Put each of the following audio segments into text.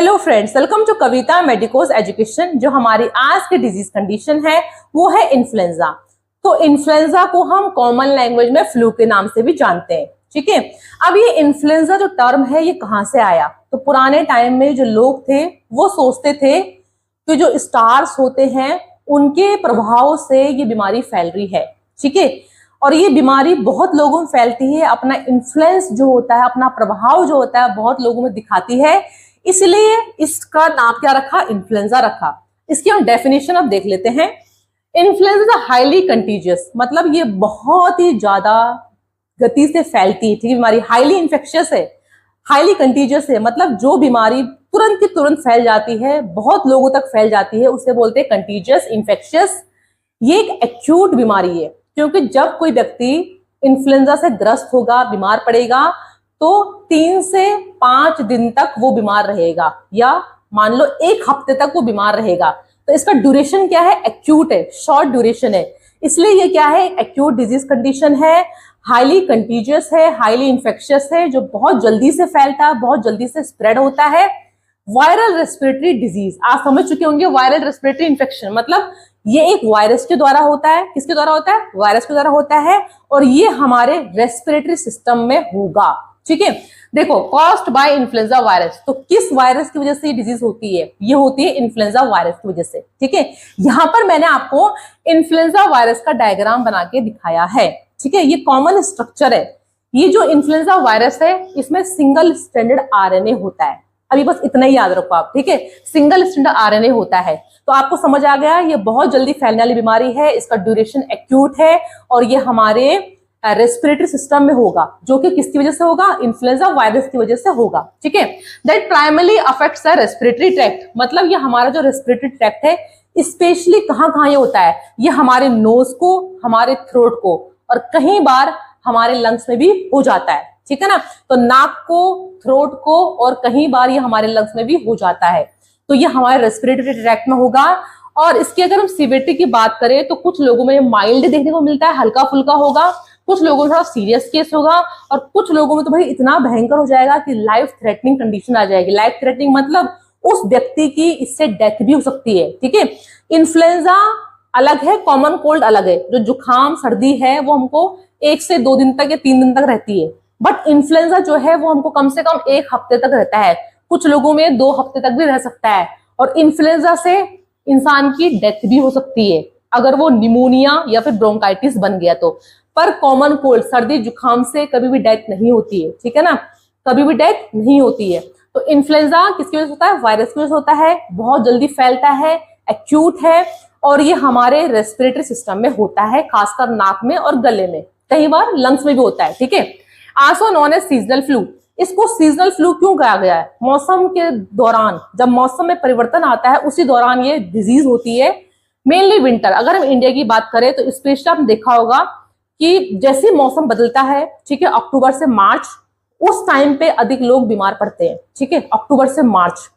Hello friends, welcome to Kavita medicos education. जो हमारी आज की डिजीज कंडीशन है वो है इन्फ्लुएंजा। तो इन्फ्लुएंजा को हम कॉमन लैंग्वेज में फ्लू के नाम से भी जानते हैं। ठीक है, अब ये इन्फ्लुएंजा जो टर्म है ये कहाँ से आया? तो पुराने टाइम में जो लोग थे वो सोचते थे कि जो स्टार्स होते हैं उनके प्रभाव से ये बीमारी फैल रही है। ठीक है, और ये बीमारी बहुत लोगों में फैलती है, अपना इन्फ्लुएंस जो होता है, अपना प्रभाव जो होता है बहुत लोगों में दिखाती है, इसलिए इसका नाम क्या रखा? इन्फ्लुएंजा रखा। इसकी हम डेफिनेशन अब देख लेते हैं। इन्फ्लुएंजा हाईली कंटीजियस, मतलब ये बहुत ही ज्यादा गति से फैलती है। ठीक है, बीमारी हाईली इंफेक्शियस है, हाईली कंटीजियस है, मतलब जो बीमारी तुरंत की तुरंत फैल जाती है, बहुत लोगों तक फैल जाती है, उसे बोलते हैं कंटीजियस इन्फेक्शियस। ये एक एक्यूट बीमारी है, क्योंकि जब कोई व्यक्ति इन्फ्लुएंजा से ग्रस्त होगा, बीमार पड़ेगा, तो 3 से 5 दिन तक वो बीमार रहेगा, या मान लो 1 हफ्ते तक वो बीमार रहेगा। तो इसका ड्यूरेशन क्या है? एक्यूट है, शॉर्ट ड्यूरेशन है, इसलिए ये क्या है? एक्यूट डिजीज कंडीशन है, हाईली कंटीजियस है, हाईली इंफेक्शियस है, जो बहुत जल्दी से फैलता है, बहुत जल्दी से स्प्रेड होता है। वायरल रेस्पिरेटरी डिजीज, आप समझ चुके होंगे। वायरल रेस्पिरेटरी इन्फेक्शन मतलब ये एक वायरस के द्वारा होता है। किसके द्वारा होता है? वायरस के द्वारा होता है, और ये हमारे रेस्पिरेटरी सिस्टम में होगा। ठीक है, देखो, कॉज्ड बाय इन्फ्लुएंजा वायरस, तो किस वायरस की वजह से ये डिजीज होती है? ये होती है इन्फ्लुएंजा वायरस की वजह से। ठीक है, यहां पर मैंने आपको इन्फ्लुएंजा वायरस का डायग्राम बना के दिखाया है। ठीक है, ये कॉमन स्ट्रक्चर है। ये जो इन्फ्लुएंजा वायरस है इसमें सिंगल स्ट्रैंडेड आरएनए होता है। अभी बस इतना ही याद रखो आप। ठीक है, सिंगल स्ट्रैंडेड आरएनए होता है, तो आपको समझ आ गया ये बहुत जल्दी फैलने वाली बीमारी है, इसका ड्यूरेशन एक्यूट है, और ये हमारे रेस्पिरेटरी सिस्टम में होगा, जो कि किसकी वजह से होगा? इन्फ्लुएंजा वायरस की वजह से होगा। ठीक है, that primarily affects the respiratory tract, मतलब ये हमारा जो रेस्पिरेटरी ट्रैक्ट है स्पेशली कहाँ कहाँ ये होता है? ये हमारे नोज को, हमारे थ्रोट को, और कई बार हमारे लंग्स में भी हो जाता है। ठीक है ना, तो नाक को, थ्रोट को, और कई बार ये हमारे लंग्स में भी हो जाता है। तो ये हमारे रेस्पिरेटरी ट्रैक्ट में होगा। और इसकी अगर हम सीवियरिटी की बात करें तो कुछ लोगों में माइल्ड देखने को मिलता है, हल्का फुल्का होगा, कुछ लोगों में थोड़ा सीरियस केस होगा, और कुछ लोगों में तो भाई इतना भयंकर हो जाएगा कि लाइफ थ्रेटनिंग कंडीशन आ जाएगी। लाइफ थ्रेटनिंग मतलब उस व्यक्ति की इससे डेथ भी हो सकती है। ठीक है, इन्फ्लुएंजा अलग है, कॉमन कोल्ड अलग है। जो जुकाम सर्दी है वो हमको 1 से 2 दिन तक या 3 दिन तक रहती है, बट इन्फ्लुएंजा जो है वो हमको कम से कम 1 हफ्ते तक रहता है, कुछ लोगों में 2 हफ्ते तक भी रह सकता है। और इन्फ्लुएंजा से इंसान की डेथ भी हो सकती है अगर वो निमोनिया या फिर ब्रोंकाइटिस बन गया तो। पर कॉमन कोल्ड, सर्दी जुकाम से कभी भी डेथ नहीं होती है। ठीक है ना, कभी भी डेथ नहीं होती है। तो इन्फ्लुएंजा किसकी वजह से होता है? वायरस की वजह से होता है, बहुत जल्दी फैलता है, एक्यूट है, और ये हमारे रेस्पिरेटरी सिस्टम में होता है, खासकर नाक में और गले में, कई बार लंग्स में भी होता है। ठीक है, also known as seasonal flu. इसको सीजनल फ्लू क्यों कहा गया है? मौसम के दौरान, जब मौसम में परिवर्तन आता है उसी दौरान ये डिजीज होती है, मेनली विंटर। अगर हम इंडिया की बात करें तो स्पेशली आपने देखा होगा कि जैसे मौसम बदलता है, ठीक है, अक्टूबर से मार्च, उस टाइम पे अधिक लोग बीमार पड़ते हैं। ठीक है, अक्टूबर से मार्च।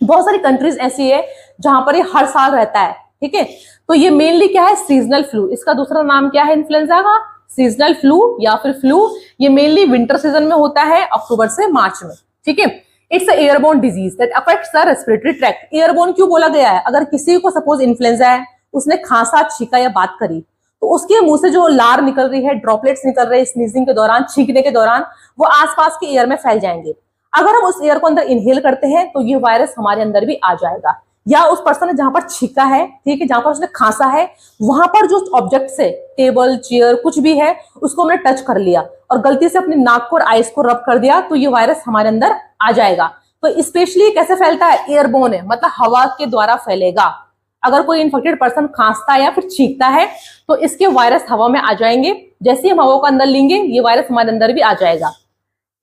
बहुत सारी कंट्रीज ऐसी है जहां पर ये हर साल रहता है। ठीक है, तो ये मेनली क्या है? Seasonal flu. इसका दूसरा नाम क्या है इन्फ्लुएंजा का? सीजनल फ्लू या फिर फ्लू। ये मेनली विंटर सीजन में होता है, अक्टूबर से मार्च में। ठीक है, it's a airborne disease that affects the respiratory tract. Airborne क्यों बोला गया है? अगर किसी को सपोज इन्फ्लुएंजा है, उसने खांसा, छींका या बात करी, तो उसके मुंह से जो लार निकल रही है, ड्रॉपलेट्स निकल रहे हैं स्नीजिंग के दौरान, छींकने के दौरान, वो आसपास के एयर में फैल जाएंगे। अगर हम उस एयर को अंदर इनहेल करते हैं तो ये वायरस हमारे अंदर भी आ जाएगा। या उस पर्सन ने जहां पर छींका है, ठीक है, जहां पर उसने खांसा है, वहां पर जो ऑब्जेक्ट है, टेबल, चेयर, कुछ भी है, उसको हमने टच कर लिया और गलती से अपनी नाक को और आइस को रब कर दिया, तो ये वायरस हमारे अंदर आ जाएगा। तो स्पेशली कैसे फैलता है? एयरबोर्न है, मतलब हवा के द्वारा फैलेगा। अगर कोई इन्फेक्टेड पर्सन खांसता है या फिर छींकता है तो इसके वायरस हवा में आ जाएंगे। जैसे हम हवा को अंदर लेंगे ये वायरस हमारे अंदर भी आ जाएगा।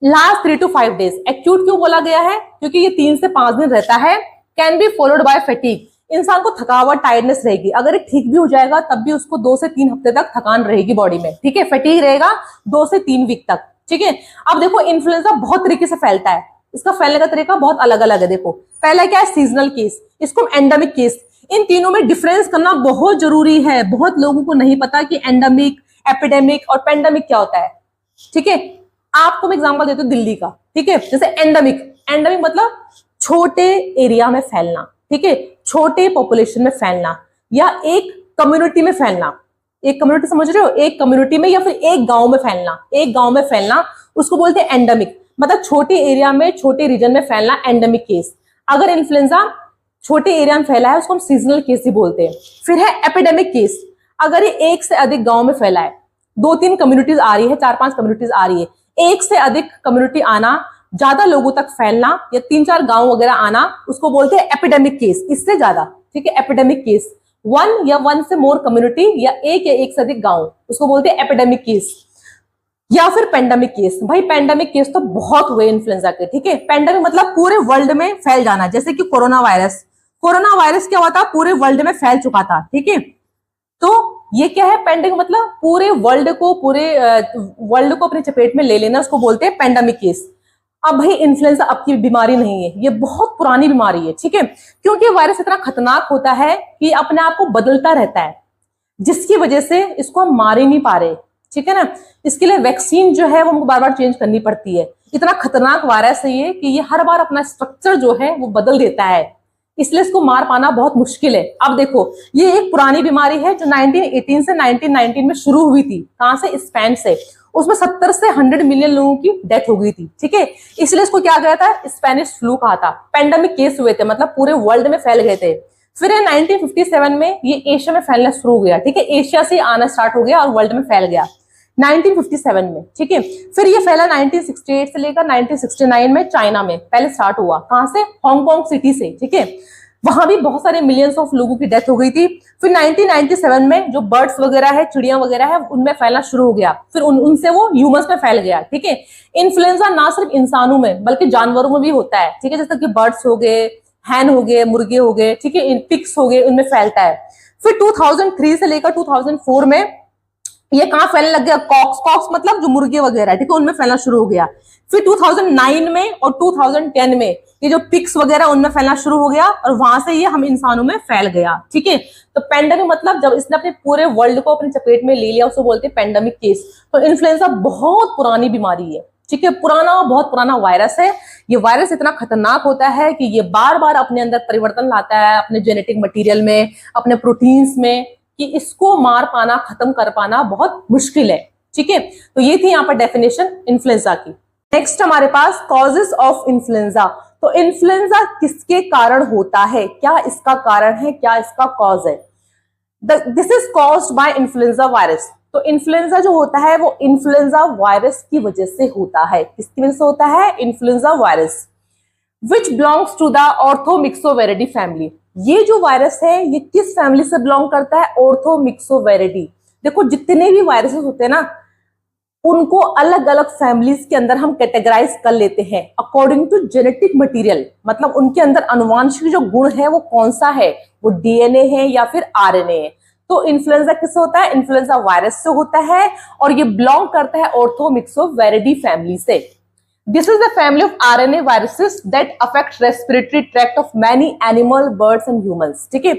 Last 3 to 5 days. एक्यूट क्यों बोला गया है? क्योंकि ये 3 से 5 दिन रहता है। Can be followed by fatigue. इंसान को थकावट, टायर्डनेस रहेगी। अगर ये ठीक भी हो जाएगा तब भी उसको 2 से 3 हफ्ते तक थकान रहेगी बॉडी में। ठीक है, फैटीग रहेगा 2 से 3 वीक तक। ठीक है, अब देखो इन्फ्लुएंजा बहुत तरीके से फैलता है, इसका फैलने का तरीका बहुत अलग अलग है। देखो, पहला क्या है? सीजनल केस, इसको एंडेमिक केस। इन तीनों में डिफरेंस करना बहुत जरूरी है। बहुत लोगों को नहीं पता कि एंडेमिक, एपिडेमिक और पेंडेमिक क्या होता है। ठीक है, आपको मैं एग्जांपल देती हूँ दिल्ली का। ठीक है, जैसे एंडेमिक, एंडेमिक मतलब छोटे एरिया में फैलना, ठीक है, छोटे पॉपुलेशन में फैलना या एक कम्युनिटी में फैलना। एक कम्युनिटी समझ रहे हो, एक कम्युनिटी में या फिर एक गांव में फैलना, एक गांव में फैलना, उसको बोलते हैं एंडेमिक, मतलब छोटे एरिया में छोटे रीजन में फैलना, एंडेमिक केस। अगर इन्फ्लुएंजा छोटे एरिया में फैला है उसको हम सीजनल केस ही बोलते हैं। फिर है एपिडेमिक केस, अगर ये एक से अधिक गांव में फैला है, 2-3 कम्युनिटीज आ रही है, 4-5 कम्युनिटीज आ रही है, एक से अधिक कम्युनिटी आना, ज्यादा लोगों तक फैलना या 3-4 गांव वगैरह आना, उसको बोलते हैं एपिडेमिक केस, इससे ज्यादा, ठीक है, एपिडेमिक केस। 1 या 1 से मोर कम्युनिटी या एक से अधिक गांव, उसको बोलते हैं एपिडेमिक केस। या फिर पेंडेमिक केस, भाई पेंडेमिक केस तो बहुत हुए इन्फ्लुएंजा के, ठीक है। पेंडेमिक मतलब पूरे वर्ल्ड में फैल जाना, जैसे कि कोरोना वायरस। कोरोना वायरस क्या हुआ था, पूरे वर्ल्ड में फैल चुका था, ठीक है। तो ये क्या है, पेंडेमिक मतलब पूरे वर्ल्ड को अपने चपेट में ले लेना, उसको बोलते हैं पेंडेमिक केस। अब भाई इन्फ्लुएंजा अब की बीमारी नहीं है, ये बहुत पुरानी बीमारी है, ठीक है, क्योंकि वायरस इतना खतरनाक होता है कि अपने आप को बदलता रहता है, जिसकी वजह से इसको हम मार ही नहीं पा रहे, ठीक है ना। इसके लिए वैक्सीन जो है वो हमको बार बार चेंज करनी पड़ती है। इतना खतरनाक वायरस है ये कि ये हर बार अपना स्ट्रक्चर जो है वो बदल देता है, इसलिए इसको मार पाना बहुत मुश्किल है। अब देखो, ये एक पुरानी बीमारी है जो 1918 से 1919 में शुरू हुई थी। कहां से, स्पेन से। उसमें 70 से 100 मिलियन लोगों की डेथ हो गई थी, ठीक है, इसलिए इसको क्या गया था, स्पेनिश फ्लू कहा था। पेंडेमिक केस हुए थे, मतलब पूरे वर्ल्ड में फैल गए थे। फिर 1957 में ये एशिया में फैलना शुरू हो गया, ठीक है, एशिया से आना स्टार्ट हो गया और वर्ल्ड में फैल गया 1957 में, ठीक है। फिर ये फैला 1968 से लेकर 1969 में चाइना में पहले स्टार्ट हुआ। कहां से, हांगकांग सिटी से, ठीक है, वहां भी बहुत सारे मिलियंस ऑफ लोगों की डेथ हो गई थी। फिर 1997 में जो बर्ड्स वगैरह है, चिड़िया वगैरह है, उनमें फैलना शुरू हो गया, फिर उनसे वो ह्यूमंस में फैल गया, ठीक है। इन्फ्लुएंजा ना सिर्फ इंसानों में बल्कि जानवरों में भी होता है, ठीक है, जैसे कि बर्ड्स हो गए, हैन हो गए, मुर्गे हो गए, ठीक है, पिग्स हो गए, उनमें फैलता है। फिर 2003 से लेकर 2004 में ये कहां फैलने लग गया, कॉक्स मतलब जो मुर्गे वगैरह, ठीक है, उनमें फैलना शुरू हो गया। फिर 2009 में और 2010 में ये जो पिग्स वगैरह उनमें फैलना शुरू हो गया और वहां से ये हम इंसानों में फैल गया, ठीक है। तो पेंडेमिक मतलब जब इसने अपने पूरे वर्ल्ड को अपने चपेट में ले लिया, उसको बोलते हैं पेंडेमिक केस। तो इन्फ्लुएंजा बहुत पुरानी बीमारी है, ठीक है, बहुत पुराना वायरस है। ये वायरस इतना खतरनाक होता है कि ये बार बार अपने अंदर परिवर्तन लाता है, अपने जेनेटिक मटीरियल में, अपने प्रोटीन्स में, कि इसको मार पाना, खत्म कर पाना बहुत मुश्किल है, ठीक है। तो ये थी यहाँ पर डेफिनेशन इन्फ्लुएंजा की। नेक्स्ट हमारे पास कॉजेस ऑफ इन्फ्लुएंजा। तो इन्फ्लुएंजा किसके कारण होता है, क्या इसका कारण है, क्या इसका कॉज है। This is caused by influenza virus. तो इन्फ्लुएंजा जो होता है वो इन्फ्लुएंजा वायरस की वजह से होता है। किसकी वजह से होता है, influenza virus, which belongs to the orthomyxoviridae family. ये जो वायरस है ये किस फैमिली से बिलोंग करता है, ऑर्थोमिक्सोवेरिडी। देखो जितने भी वायरसेस होते हैं ना, उनको अलग अलग फैमिलीज के अंदर हम कैटेगराइज कर लेते हैं अकॉर्डिंग टू जेनेटिक मटेरियल, मतलब उनके अंदर आनुवांशिक जो गुण है वो कौन सा है, वो डीएनए है या फिर आरएनए है। तो इन्फ्लुएंजा किससे होता है, इन्फ्लुएंजा वायरस से होता है और ये बिलोंग करता है ऑर्थोमिक्सोवेरिडी फैमिली से। This is the family of RNA viruses that affect respiratory tract of many animal, birds and humans, ठीक है।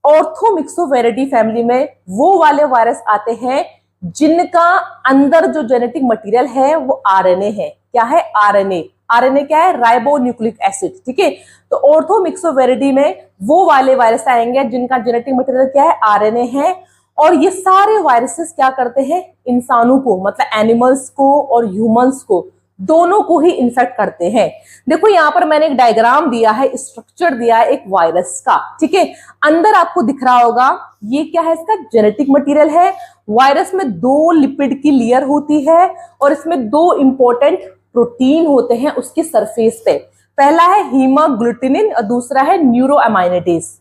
ऑर्थोमिक्सोवेरिडी फैमिली में वो वाले वायरस आते हैं जिनका अंदर जो जेनेटिक मटेरियल है वो आरएनए है। क्या है, आरएनए। आरएनए क्या है, राइबो न्यूक्लिक एसिड, ठीक है। तो ऑर्थोमिक्सोवेरिडी में वो वाले वायरस आएंगे जिनका जेनेटिक मटेरियल क्या है, आरएनए है। और ये सारे वायरसेस क्या करते हैं, इंसानों को, मतलब एनिमल्स को और ह्यूमंस को, दोनों को ही इन्फेक्ट करते हैं। देखो यहाँ पर मैंने एक डायग्राम दिया है, स्ट्रक्चर दिया है एक वायरस का, ठीक है। अंदर आपको दिख रहा होगा ये क्या है, इसका जेनेटिक मटेरियल है। वायरस में 2 लिपिड की लेयर होती है और इसमें 2 इंपॉर्टेंट प्रोटीन होते हैं उसके सरफेस पे। पहला है हीमोग्लूटिनिन और दूसरा है न्यूरोएमाइनेटेज।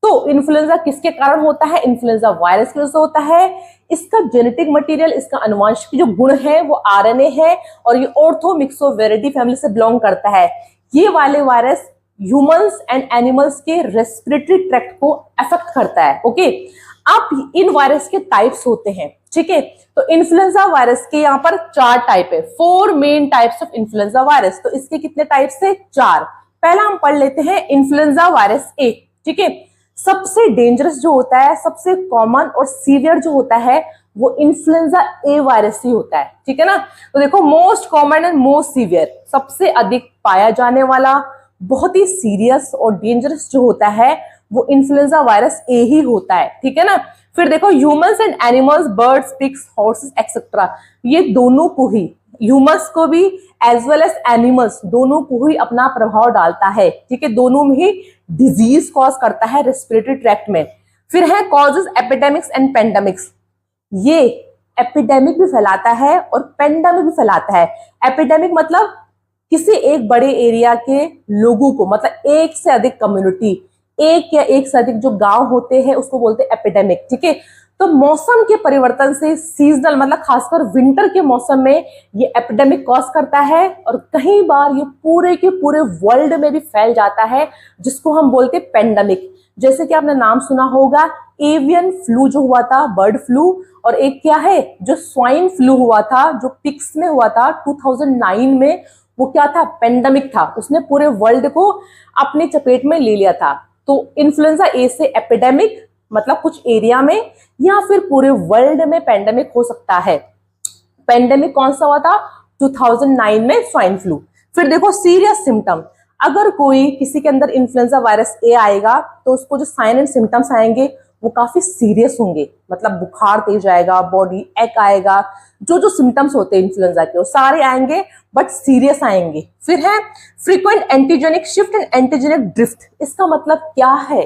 तो इन्फ्लुएंजा किसके कारण होता है, इन्फ्लुएंजा वायरस की वजह से होता है। इसका जेनेटिक मटेरियल, इसका आनुवंशिक जो गुण है वो आरएनए है और ये ऑर्थोमिक्सोवेरिडी फैमिली से बिलोंग करता है। ये वाले वायरस ह्यूमंस एंड एनिमल्स के रेस्पिरेटरी ट्रैक्ट को अफेक्ट करता है, ओके। अब इन वायरस के टाइप्स होते हैं, ठीक है। तो इन्फ्लुएंजा वायरस के यहाँ पर 4 टाइप है, 4 main types of influenza virus. तो इसके कितने टाइप्स है, 4। पहला हम पढ़ लेते हैं इन्फ्लुएंजा वायरस ए, ठीक है। सबसे डेंजरस जो होता है, सबसे कॉमन और सीवियर जो होता है वो इन्फ्लुएंजा ए वायरस ही होता है, ठीक है ना। तो देखो most common and most severe, सबसे अधिक पाया जाने वाला, बहुत ही सीरियस और डेंजरस जो होता है वो इन्फ्लुएंजा वायरस ए ही होता है, ठीक है ना। फिर देखो humans and animals, birds, pigs, horses etcetera, ये दोनों को ही, ह्यूमंस को भी एज वेल एज एनिमल्स, दोनों को ही अपना प्रभाव डालता है, ठीक है। दोनों में ही डिजीज कॉज करता है रेस्पिरेटरी ट्रैक्ट में। फिर है कॉजेज एपिडेमिक्स एंड पेंडेमिक्स, ये एपिडेमिक भी फैलाता है और पेंडेमिक भी फैलाता है। एपिडेमिक मतलब किसी एक बड़े एरिया के लोगों को, मतलब एक से अधिक कम्युनिटी, एक या एक से अधिक जो गांव होते हैं उसको बोलते हैं एपिडेमिक, ठीक है। तो मौसम के परिवर्तन से सीजनल मतलब खासकर विंटर के मौसम में ये एपिडेमिक कॉज करता है और कई बार ये पूरे के पूरे वर्ल्ड में भी फैल जाता है, जिसको हम बोलते हैं पेंडेमिक। जैसे कि आपने नाम सुना होगा एवियन फ्लू जो हुआ था, बर्ड फ्लू, और एक क्या है जो स्वाइन फ्लू हुआ था जो पिग्स में हुआ था 2009 में, वो क्या था, पेंडेमिक था, उसने पूरे वर्ल्ड को अपने चपेट में ले लिया था। तो इन्फ्लुएंजा ए से एपिडेमिक मतलब कुछ एरिया में या फिर पूरे वर्ल्ड में पेंडेमिक हो सकता है। पेंडेमिक कौन सा हुआ था, 2009 में स्वाइन फ्लू। फिर देखो सीरियस सिम्टम, अगर कोई किसी के अंदर इन्फ्लुएंजा वायरस ए आएगा तो उसको जो साइन एंड सिम्टम्स आएंगे वो काफी सीरियस होंगे, मतलब बुखार तेज आएगा, बॉडी एक आएगा, जो जो सिम्टम्स होते हैं इन्फ्लुएंजा के वो सारे आएंगे बट सीरियस आएंगे। फिर है frequent antigenic shift and antigenic drift, इसका मतलब क्या है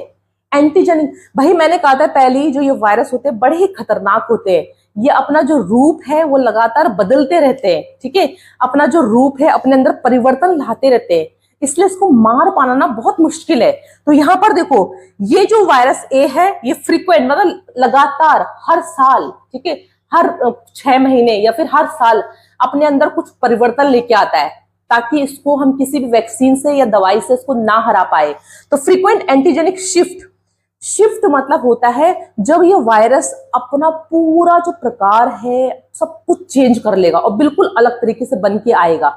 एंटीजेनिक, भाई मैंने कहा था पहले ही जो ये वायरस होते हैं बड़े ही खतरनाक होते हैं, ये अपना जो रूप है वो लगातार बदलते रहते हैं, ठीक है, अपना जो रूप है अपने अंदर परिवर्तन लाते रहते हैं, इसलिए इसको मार पाना ना बहुत मुश्किल है। तो यहाँ पर देखो ये जो वायरस ए है ये फ्रीक्वेंट मतलब लगातार हर साल, ठीक है, हर 6 महीने या फिर हर साल अपने अंदर कुछ परिवर्तन लेके आता है ताकि इसको हम किसी भी वैक्सीन से या दवाई से इसको ना हरा पाए। तो फ्रीक्वेंट एंटीजेनिक शिफ्ट, शिफ्ट मतलब होता है जब ये वायरस अपना पूरा जो प्रकार है सब कुछ चेंज कर लेगा और बिल्कुल अलग तरीके से बन के आएगा।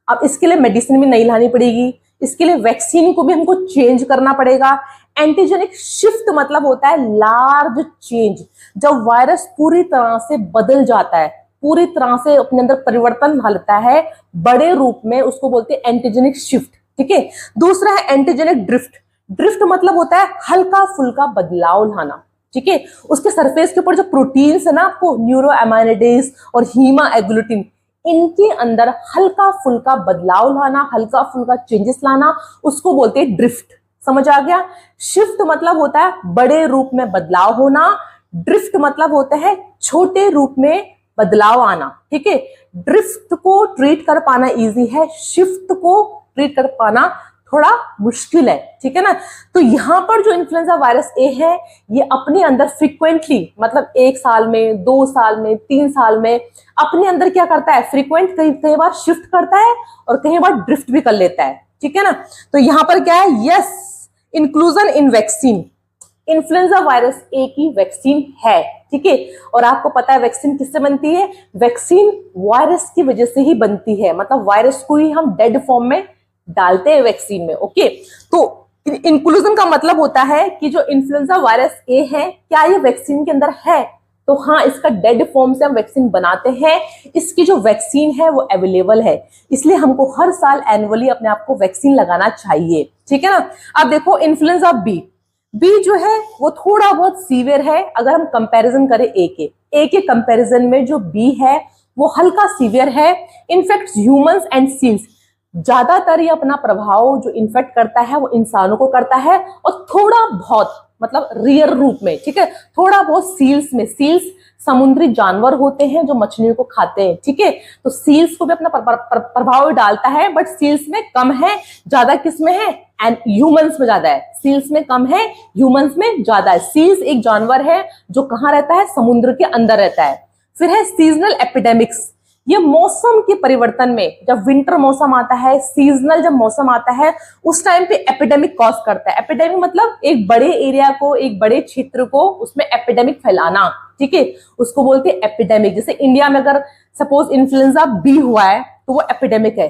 अब इसके लिए मेडिसिन भी नहीं लानी पड़ेगी, इसके लिए वैक्सीन को भी हमको चेंज करना पड़ेगा। एंटीजेनिक शिफ्ट मतलब होता है लार्ज चेंज, जब वायरस पूरी तरह से बदल जाता है, पूरी तरह से अपने अंदर परिवर्तन लाता है बड़े रूप में, उसको बोलते हैं एंटीजेनिक शिफ्ट, ठीक है। दूसरा है एंटीजेनिक ड्रिफ्ट, ड्रिफ्ट मतलब होता है हल्का फुल्का बदलाव लाना, ठीक है। उसके सरफेस के ऊपर जो प्रोटीन्स है ना, आपको न्यूरोएमाइनिडेज और हीमाग्लूटिन, इनके अंदर हल्का फुल्का बदलाव लाना, हल्का फुल्का चेंजेस लाना, उसको बोलते हैं ड्रिफ्ट। समझ आ गया। शिफ्ट मतलब होता है बड़े रूप में बदलाव होना, ड्रिफ्ट मतलब होता है छोटे रूप में बदलाव आना, ठीक है। ड्रिफ्ट को ट्रीट कर पाना इजी है, शिफ्ट को ट्रीट कर पाना थोड़ा मुश्किल है, ठीक है ना। तो यहाँ पर जो इन्फ्लुएंजा वायरस ए है ये अपने अंदर फ्रीक्वेंटली मतलब 1 साल में, 2 साल में, 3 साल में अपने अंदर क्या करता है, फ्रीक्वेंट कई बार शिफ्ट करता है और कई बार ड्रिफ्ट भी कर लेता है, ठीक है ना। तो यहाँ पर क्या है, yes inclusion in vaccine, influenza virus A की वैक्सीन है, ठीक है। और आपको पता है वैक्सीन किससे बनती है, वैक्सीन वायरस की वजह से ही बनती है, मतलब वायरस को ही हम डेड फॉर्म में डालते हैं वैक्सीन में, ओके। तो इंक्लूजन का मतलब होता है कि जो इन्फ्लुएंजा वायरस ए है क्या ये वैक्सीन के अंदर है, तो हाँ इसका डेड फॉर्म से हम वैक्सीन बनाते हैं, इसकी जो वैक्सीन है वो अवेलेबल है, इसलिए हमको हर साल एनुअली अपने आप को वैक्सीन लगाना चाहिए, ठीक है ना। अब देखो इन्फ्लुएंजा बी, बी जो है वो थोड़ा बहुत सीवियर है, अगर हम कंपैरिजन करें ए के कंपैरिजन में जो बी है वो हल्का सीवियर है, इनफेक्ट ह्यूमंस एंड सील्स, ज्यादातर ये अपना प्रभाव जो इन्फेक्ट करता है वो इंसानों को करता है और थोड़ा बहुत मतलब रियर रूप में, ठीक है, थोड़ा बहुत सील्स में, सील्स समुद्री जानवर होते हैं जो मछलियों को खाते हैं, ठीक है, तो सील्स को भी अपना प्रभाव डालता है, बट सील्स में कम है, ज्यादा किसमें है, एंड ह्यूमंस में ज्यादा है, सील्स में कम है, ह्यूमंस में ज्यादा है। सील्स एक जानवर है जो कहाँ रहता है, समुद्र के अंदर रहता है। फिर है सीजनल एपिडेमिक्स, ये मौसम के परिवर्तन में, जब विंटर मौसम आता है, सीजनल जब मौसम आता है उस टाइम पे एपिडेमिक कॉज करता है। एपिडेमिक मतलब एक बड़े एरिया को, एक बड़े क्षेत्र को उसमें एपिडेमिक फैलाना, ठीक है, उसको बोलते हैं एपिडेमिक। जैसे इंडिया में अगर सपोज इन्फ्लुएंजा बी हुआ है तो वो एपिडेमिक है,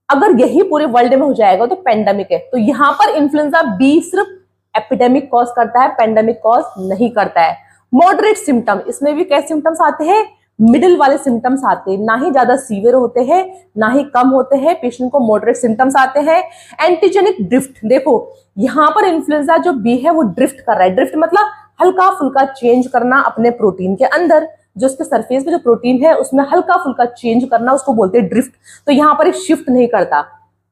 अगर यही पूरे वर्ल्ड में हो जाएगा तो पेंडेमिक है। तो यहाँ पर इन्फ्लुएंजा बी सिर्फ एपिडेमिक कॉज करता है, पेंडेमिक कॉज नहीं करता है। मॉडरेट सिम्टम, इसमें भी कैसे सिम्टम्स आते हैं, मिडिल वाले सिम्टम्स आते हैं, ना ही ज्यादा सीवियर होते हैं ना ही कम होते हैं, पेशेंट को मॉडरेट सिम्टम्स आते हैं। एंटीजेनिक ड्रिफ्ट, देखो यहाँ पर इन्फ्लुएंजा जो बी है वो ड्रिफ्ट कर रहा है। ड्रिफ्ट मतलब हल्का फुल्का चेंज करना अपने प्रोटीन के अंदर, जो उसके सरफेस पे जो प्रोटीन है उसमें हल्का फुल्का चेंज करना, उसको बोलते हैं ड्रिफ्ट। तो यहाँ पर शिफ्ट नहीं करता,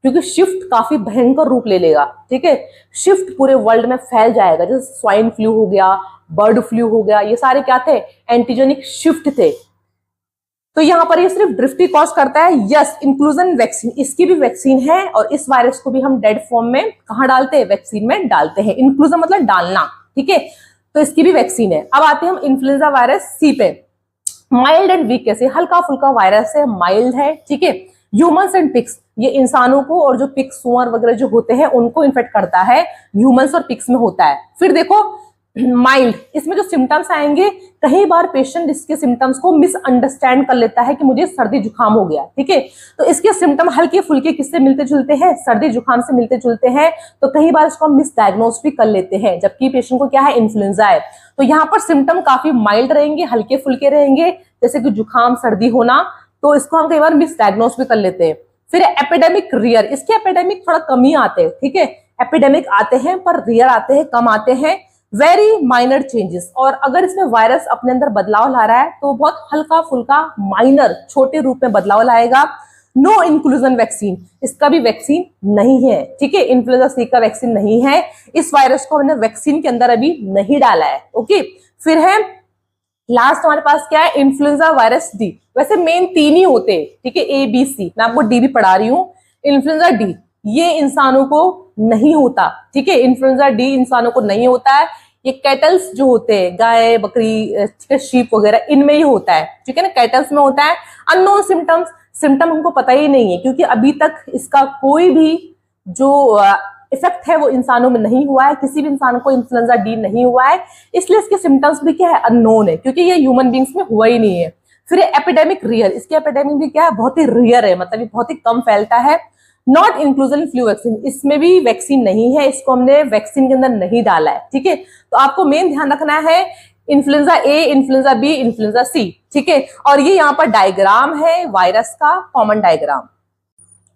क्योंकि शिफ्ट काफी भयंकर रूप ले लेगा, ठीक है। शिफ्ट पूरे वर्ल्ड में फैल जाएगा, जैसे स्वाइन फ्लू हो गया, बर्ड फ्लू हो गया, ये सारे क्या थे, एंटीजेनिक शिफ्ट थे। तो यहाँ पर ये सिर्फ ड्रिफ्ट ही कॉज करता है। यस, इंक्लूजन वैक्सीन, इसकी भी वैक्सीन है, और इस वायरस को भी हम डेड फॉर्म में कहाँ डालते हैं, वैक्सीन में डालते हैं। इंक्लूजन मतलब डालना, ठीक है, तो इसकी भी वैक्सीन है। अब आते हैं हम इन्फ्लुएंजा वायरस सी पे। माइल्ड एंड वीक, कैसे हल्का फुल्का वायरस है, माइल्ड है, ठीक है। ह्यूमंस एंड पिग्स, ये इंसानों को और जो पिग्स सुअर वगैरह जो होते हैं उनको इन्फेक्ट करता है, ह्यूमंस और पिग्स में होता है। फिर देखो माइल्ड, इसमें जो सिम्टम्स आएंगे, कई बार पेशेंट इसके सिम्टम्स को मिसअंडरस्टैंड कर लेता है कि मुझे सर्दी जुकाम हो गया, ठीक है। तो इसके सिम्टम हल्के फुल्के किससे मिलते जुलते हैं, सर्दी जुकाम से मिलते जुलते हैं। तो कई बार इसको हम मिसडायग्नोज भी कर लेते हैं, जबकि पेशेंट को क्या है, इन्फ्लुएंजा है। तो यहाँ पर सिम्टम काफी माइल्ड रहेंगे, हल्के फुल्के रहेंगे, जैसे कि जुकाम सर्दी होना, तो इसको हम कई बार मिसडायग्नोज भी कर लेते हैं। फिर एपिडेमिक रियर, इसके एपिडेमिक थोड़ा कम ही आते हैं, ठीक है। एपिडेमिक आते हैं पर रियर आते हैं, कम आते हैं। वेरी माइनर चेंजेस, और अगर इसमें वायरस अपने अंदर बदलाव ला रहा है तो बहुत हल्का फुल्का माइनर छोटे रूप में बदलाव लाएगा। नो इंक्लूजन वैक्सीन, इसका भी वैक्सीन नहीं है, ठीक है। इन्फ्लुएंजा सी का वैक्सीन नहीं है, इस वायरस को हमने वैक्सीन के अंदर अभी नहीं डाला है, ओके। फिर है लास्ट हमारे पास क्या है, इन्फ्लुएंजा वायरस डी। वैसे मेन 3 ही होते हैं, ठीक है, ए बी सी, मैं आपको डी भी पढ़ा रही हूँ। इन्फ्लुएंजा डी ये इंसानों को नहीं होता, ठीक है, इन्फ्लुएंजा डी इंसानों को नहीं होता है। ये कैटल्स जो होते हैं, गाय बकरी शीप वगैरह, इनमें ही होता है, ठीक है ना, कैटल्स में होता है। अननोन सिम्टम्स, सिम्टम हमको पता ही नहीं है, क्योंकि अभी तक इसका कोई भी जो इफेक्ट है वो इंसानों में नहीं हुआ है, किसी भी इंसान को इन्फ्लुएंजा डी नहीं हुआ है, इसलिए इसके सिम्टम्स भी क्या है, अननोन है, क्योंकि ये ह्यूमन बींग्स में हुआ ही नहीं है। फिर एपिडेमिक रियर, इसकी एपिडेमिक भी क्या है, बहुत ही रियर है, मतलब ये बहुत ही कम फैलता है। नॉट इंक्लूजन फ्लू वैक्सीन, इसमें भी वैक्सीन नहीं है, इसको हमने वैक्सीन के अंदर नहीं डाला है, ठीक है। तो आपको मेन ध्यान रखना है influenza A, influenza B, influenza C, ठीक है। और ये यहाँ पर डायग्राम है वायरस का, कॉमन डायग्राम।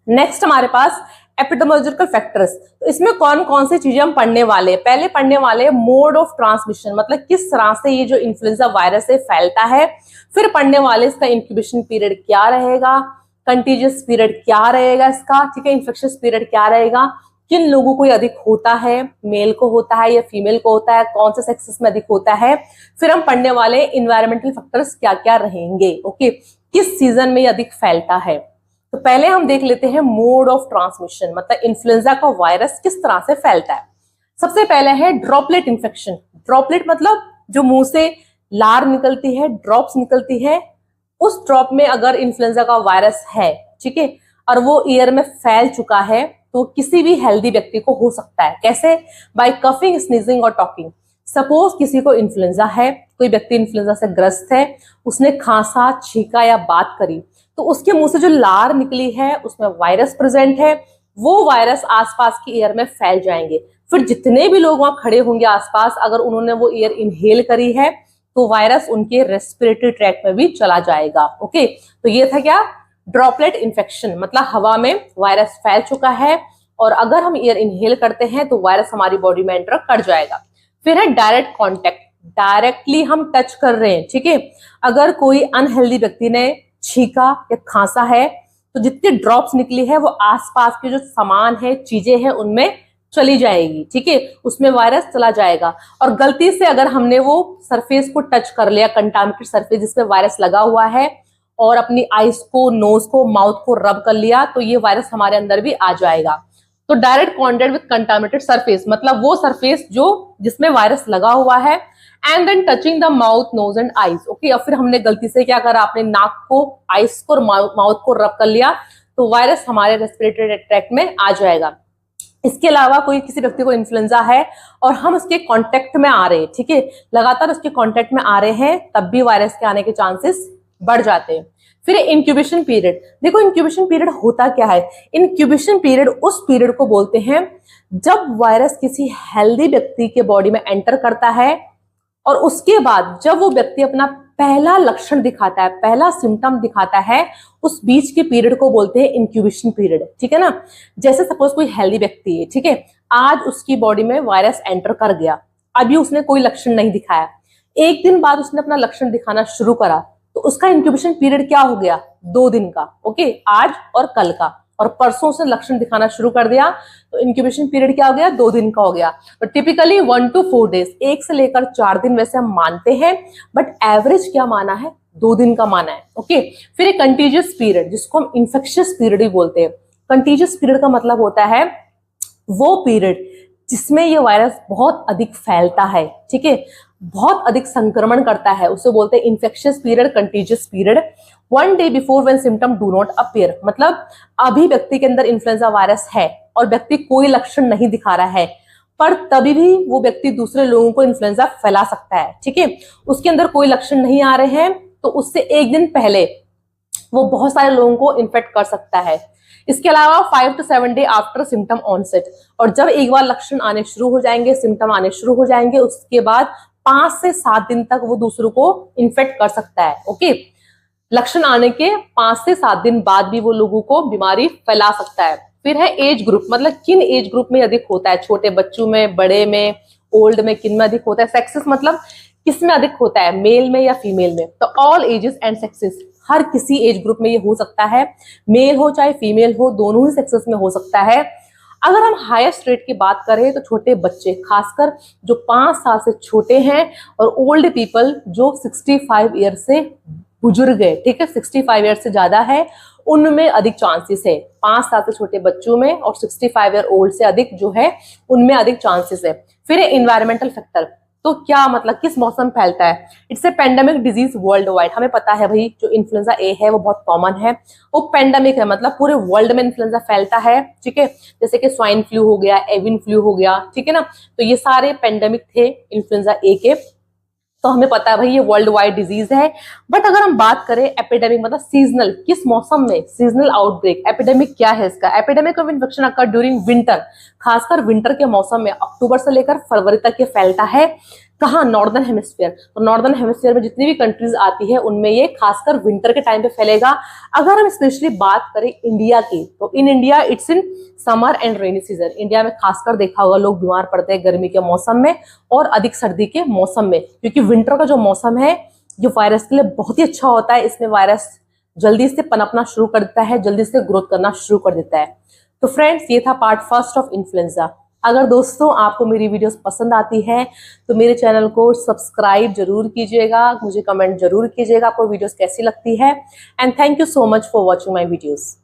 नेक्स्ट हमारे पास एपिडेमियोलॉजिकल फैक्टर्स, तो इसमें कौन कौन सी चीजें हम पढ़ने वाले हैं। पहले पढ़ने वाले मोड ऑफ ट्रांसमिशन, मतलब किस तरह से ये जो इन्फ्लुएंजा वायरस है फैलता है। फिर पढ़ने वाले इसका इंक्यूबेशन पीरियड क्या रहेगा, कंटीजियस पीरियड क्या रहेगा इसका, ठीक है, इन्फेक्शियस पीरियड क्या रहेगा, किन लोगों को अधिक होता है, मेल को होता है या फीमेल को होता है, कौन से सेक्सेस में अधिक होता है। फिर हम पढ़ने वाले इन्वायरमेंटल फैक्टर्स क्या क्या रहेंगे, ओके, किस सीजन में ये अधिक फैलता है। तो पहले हम देख लेते हैं मोड ऑफ ट्रांसमिशन, मतलब इन्फ्लुएंजा का वायरस किस तरह से फैलता है। सबसे पहले है ड्रॉपलेट इन्फेक्शन। ड्रॉपलेट मतलब जो मुंह से लार निकलती है, ड्रॉप्स निकलती है, उस ड्रॉप में अगर इन्फ्लुएंजा का वायरस है, ठीक है, और वो ईयर में फैल चुका है, तो किसी भी हेल्दी व्यक्ति को हो सकता है। कैसे, बाय कफिंग, स्नीजिंग और टॉकिंग। सपोज किसी को इन्फ्लुएंजा है, कोई व्यक्ति इन्फ्लुएंजा से ग्रस्त है, उसने खांसा, छींका या बात करी, तो उसके मुंह से जो लार निकली है उसमें वायरस प्रेजेंट है, वो वायरस आसपास की एयर में फैल जाएंगे। फिर जितने भी लोग वहां खड़े होंगे आसपास, अगर उन्होंने वो एयर इनहेल करी है तो वायरस उनके रेस्पिरेटरी ट्रैक्ट में भी चला जाएगा, ओके। तो ये था क्या, ड्रॉपलेट इन्फेक्शन, मतलब हवा में वायरस फैल चुका है और अगर हम एयर इनहेल करते हैं तो वायरस हमारी बॉडी में एंटर कर जाएगा। फिर है डायरेक्ट कॉन्टेक्ट, डायरेक्टली हम टच कर रहे हैं, ठीक है। अगर कोई अनहेल्दी व्यक्ति ने छींका या खांसा है तो जितनी ड्रॉप्स निकली है वो आसपास के जो सामान है, चीजें हैं, उनमें चली जाएगी, ठीक है, उसमें वायरस चला जाएगा। और गलती से अगर हमने वो सरफेस को टच कर लिया, कंटामिनेटेड सरफेस जिसमें वायरस लगा हुआ है, और अपनी आईज को, नोज को, माउथ को रब कर लिया, तो ये वायरस हमारे अंदर भी आ जाएगा। तो direct contact with contaminated surface मतलब वो सरफेस जो जिसमें वायरस लगा हुआ है, and then touching the mouth, nose and eyes, okay. और फिर हमने गलती से क्या करा, आपने नाक को, आईज को और माउथ को रब कर लिया, तो वायरस हमारे रेस्पिरेटरी ट्रैक्ट में आ जाएगा। इसके अलावा कोई किसी व्यक्ति को इन्फ्लुएंजा है और हम उसके कांटेक्ट में आ रहे हैं, ठीक है, लगातार उसके कांटेक्ट में आ रहे हैं, तब भी वायरस के आने के चांसेस बढ़ जाते हैं। फिर इंक्यूबेशन पीरियड, देखो इंक्यूबेशन पीरियड होता क्या है। इंक्यूबेशन पीरियड उस पीरियड को बोलते हैं जब वायरस किसी हेल्दी व्यक्ति के बॉडी में एंटर करता है और उसके बाद जब वो व्यक्ति अपना पहला लक्षण दिखाता है, पहला सिम्टम दिखाता है, उस बीच के पीरियड को बोलते हैं इंक्यूबेशन पीरियड, ठीक है ना। जैसे सपोज कोई हेल्दी व्यक्ति है, ठीक है, आज उसकी बॉडी में वायरस एंटर कर गया, अभी उसने कोई लक्षण नहीं दिखाया, एक दिन बाद उसने अपना लक्षण दिखाना शुरू करा, तो उसका इंक्यूबेशन पीरियड क्या हो गया, 2 दिन का, ओके, आज और कल का, और परसों से लक्षण दिखाना शुरू कर दिया तो इंक्यूबेशन पीरियड क्या हो गया, 2 दिन का हो गया। तो टिपिकली 1 to 4 डेज, 1 से लेकर 4 दिन वैसे हम मानते हैं, बट एवरेज क्या माना है, 2 दिन का माना है, ओके। फिर एक कंटीजियस पीरियड, जिसको हम इन्फेक्शियस पीरियड भी बोलते हैं। कंटीजियस पीरियड का मतलब होता है वो पीरियड जिसमें ये वायरस बहुत अधिक फैलता है, ठीक है, बहुत अधिक संक्रमण करता है, उसे बोलते हैं infectious period, contiguous period. 1 day before when symptom do not appear, मतलब अभी व्यक्ति के अंदर इन्फ्लुएंजा वायरस है और व्यक्ति कोई लक्षण नहीं दिखा रहा है, पर तभी भी वो व्यक्ति दूसरे लोगों को इन्फ्लुएंजा फैला सकता है, ठीक है। उसके अंदर कोई लक्षण नहीं आ रहे हैं तो उससे एक दिन पहले वो बहुत सारे लोगों को इन्फेक्ट कर सकता है। इसके अलावा 5 to 7 day after symptom onset, और जब एक बार लक्षण आने शुरू हो जाएंगे, सिम्टम आने शुरू हो जाएंगे, उसके बाद 5 से 7 दिन तक वो दूसरों को इन्फेक्ट कर सकता है, ओके। लक्षण आने के 5 से 7 दिन बाद भी वो लोगों को बीमारी फैला सकता है। फिर है एज ग्रुप, मतलब किन एज ग्रुप में अधिक होता है, छोटे बच्चों में, बड़े में, ओल्ड में, किन में अधिक होता है। सेक्सेस मतलब किस में अधिक होता है, मेल में या फीमेल में। तो ऑल एजेस एंड सेक्सेस, हर किसी एज ग्रुप में ये हो सकता है, मेल हो चाहे फीमेल हो, दोनों ही सेक्सेस में हो सकता है। अगर हम हाईएस्ट रेट की बात करें तो छोटे बच्चे, खासकर जो 5 साल से छोटे हैं, और ओल्ड पीपल जो 65 ईयर से बुजुर्ग है, ठीक है, 65 ईयर से ज्यादा है, उनमें अधिक चांसेस है। 5 साल से छोटे बच्चों में और 65 ईयर ओल्ड से अधिक जो है उनमें अधिक चांसेस है। फिर है इन्वायरमेंटल फैक्टर, तो क्या मतलब किस मौसम फैलता है। It's a pandemic disease world wide, हमें पता है भाई जो इन्फ्लुएंजा ए है वो बहुत कॉमन है, वो पेंडेमिक है, मतलब पूरे वर्ल्ड में इन्फ्लुएंजा फैलता है, ठीक है। जैसे कि स्वाइन फ्लू हो गया, एवियन फ्लू हो गया, ठीक है ना, तो ये सारे पेंडेमिक थे इन्फ्लुएंजा ए के, तो हमें पता है भाई ये वर्ल्ड वाइड डिजीज है। बट अगर हम बात करें एपिडेमिक, मतलब सीजनल, किस मौसम में, सीजनल आउटब्रेक, एपिडेमिक क्या है इसका। Epidemic of infection occur during winter, खासकर विंटर के मौसम में, अक्टूबर से लेकर फरवरी तक ये फैलता है। कहाँ, नॉर्दर्न हेमिस्फीयर। तो नॉर्दर्न हेमिस्फीयर में जितनी भी कंट्रीज आती है उनमें ये खासकर विंटर के टाइम पे फैलेगा। अगर हम स्पेशली बात करें इंडिया की, तो in India it's in summer and rainy season. India में खासकर देखा होगा लोग बीमार पड़ते हैं गर्मी के मौसम में और अधिक सर्दी के मौसम में, क्योंकि विंटर का जो मौसम है जो वायरस के लिए बहुत ही अच्छा होता है। इसमें वायरस जल्दी से पनपना शुरू कर देता है, जल्दी से ग्रोथ करना शुरू कर देता है। तो फ्रेंड्स, ये था पार्ट फर्स्ट ऑफ इन्फ्लुएंजा। अगर दोस्तों आपको मेरी वीडियोस पसंद आती है तो मेरे चैनल को सब्सक्राइब जरूर कीजिएगा, मुझे कमेंट जरूर कीजिएगा आपको वीडियोस कैसी लगती है। And thank you so much for watching my videos.